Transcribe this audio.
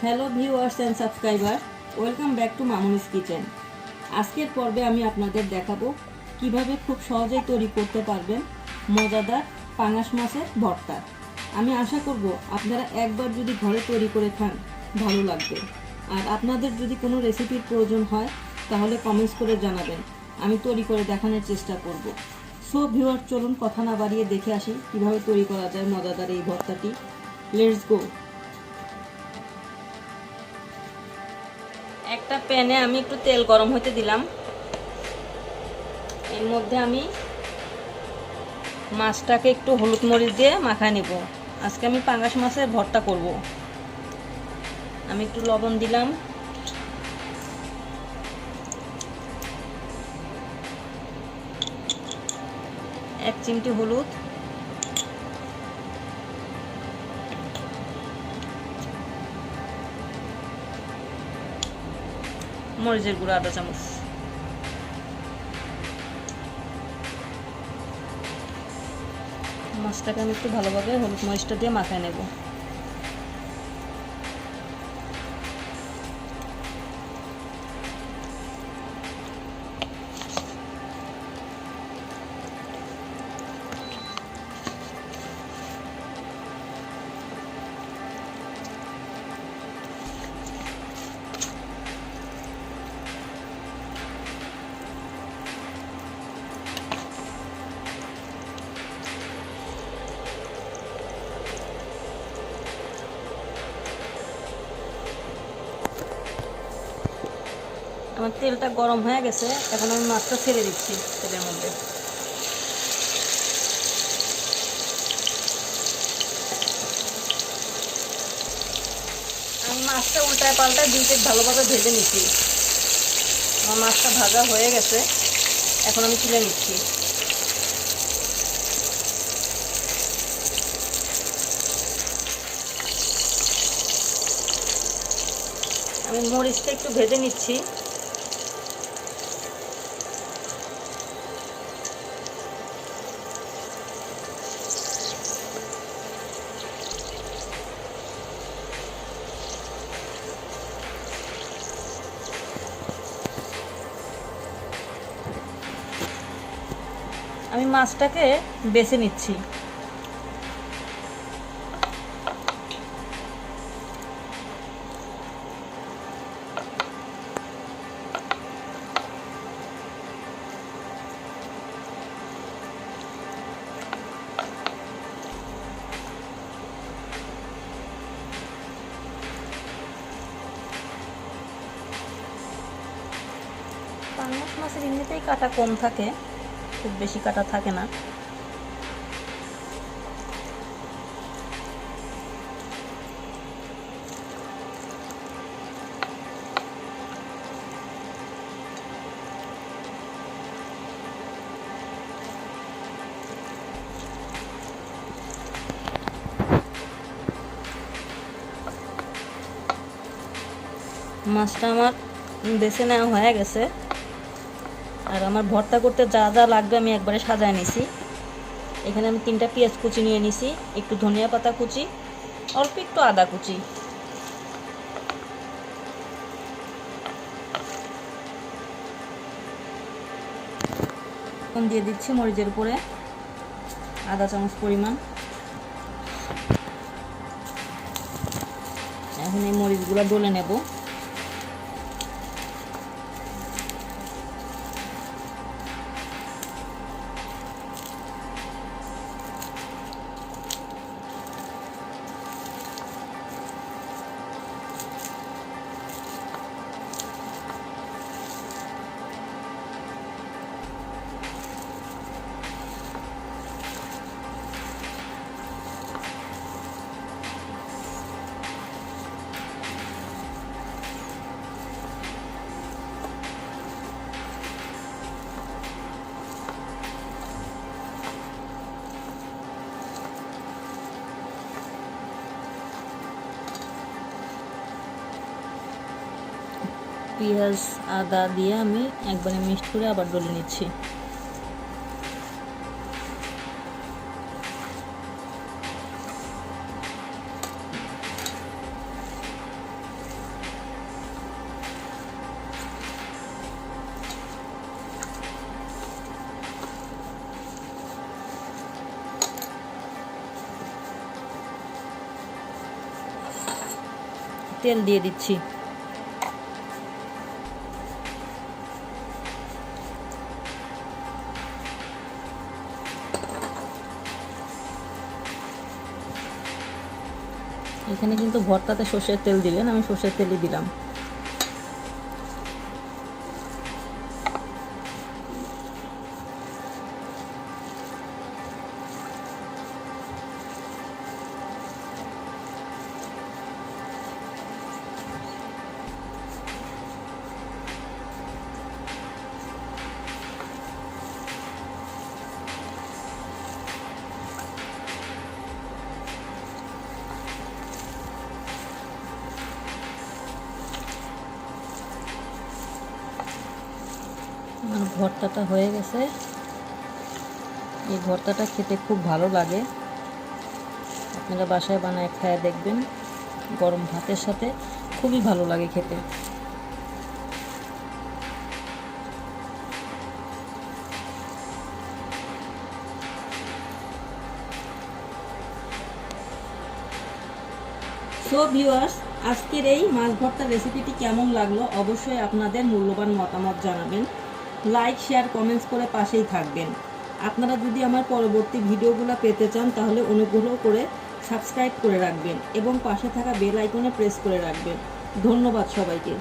Hello viewers and subscriber, welcome back to Mamoni's kitchen. আজকের পর্বে আমি আপনাদের দেখাবো কিভাবে খুব সহজেই তৈরি করতে পারবেন মজাদার পাঙাশ মাছের ভর্তা। আমি আশা করব আপনারা একবার যদি ঘরে তৈরি করে খান ভালো লাগবে। আর আপনাদের যদি কোনো রেসিপির প্রয়োজন হয় তাহলে কমেন্টস করে জানাবেন, আমি তৈরি করে দেখানোর চেষ্টা করব। সো ভিউয়ার, চলুন কথা না বাড়িয়ে দেখে আসি কিভাবে তৈরি করা যায় মজাদার এই ভর্তাটি। Let's go. একটা প্যানে আমি একটু তেল গরম হতে দিলাম। এর মধ্যে আমি মাছটাকে একটু হলুদ মরিচ দিয়ে মাখায় নেব। আজকে আমি পাঙাশ মাছের ভর্তা করব। আমি একটু লবণ দিলাম, এক চিমটি হলুদ, মরিচের গুঁড়ো আধা চামচ, মাছটাকে আমি একটু ভালোভাবে হলুদ মরিচটা দিয়ে মাখায় নেব। আমার তেলটা গরম হয়ে গেছে, এখন আমি মাছটা ছেড়ে দিচ্ছি তেলের মধ্যে। আমি মাছটা উল্টায় পাল্টায় দুই পিঠ ভালোভাবে ভেজে নিচ্ছি। আমার মাছটা ভাজা হয়ে গেছে, এখন আমি তুলে নিচ্ছি। আমি মরিচটা একটু ভেজে নিচ্ছি। আমি মাছটাকে বেছে নিচ্ছি। পাঙাশ মাছের এমনিতেই কাটা কম থাকে, খুব বেশি কাটা থাকে না। মাছটা আমার বেছে নেওয়া হয়ে গেছে। আর আমার ভর্তা করতে যা যা লাগবে আমি একবারে সাজায় নিছি। এখানে আমি 3টা পেঁয়াজ কুচি নিয়ে নিছি, একটু ধনিয়া পাতা কুচি, অল্প একটু আদা কুচি। এখন দিয়ে দিচ্ছি মরিচের উপরে আধা চামচ পরিমাণ। এখন এই মরিচগুলো ডলে নেব। পেঁয়াজ আদা দিয়ে আমি একবারে মিক্সড করে আবার ডলে নিচ্ছি। তেল দিয়ে দিচ্ছি। এখানে কিন্তু ভর্তাতে সর্ষের তেল দিলেন, আমি সর্ষের তেলই দিলাম। আমার ভর্তাটা হয়ে গেছে। এই ভর্তাটা খেতে খুব ভালো লাগে, আপনারা বাসায় বানায় খেয়ে দেখবেন, গরম ভাতের সাথে খুবই ভালো লাগে খেতে। সো ভিউয়ার্স, আজকের এই মাছ ভর্তার রেসিপিটি কেমন লাগলো অবশ্যই আপনাদের মূল্যবান মতামত জানাবেন। লাইক, শেয়ার, কমেন্টস করে পাশেই থাকবেন। আপনারা যদি আমার পরবর্তী ভিডিওগুলো পেতে চান তাহলে অনুগ্রহ করে সাবস্ক্রাইব করে রাখবেন এবং পাশে থাকা বেল আইকনে প্রেস করে রাখবেন। ধন্যবাদ সবাইকে।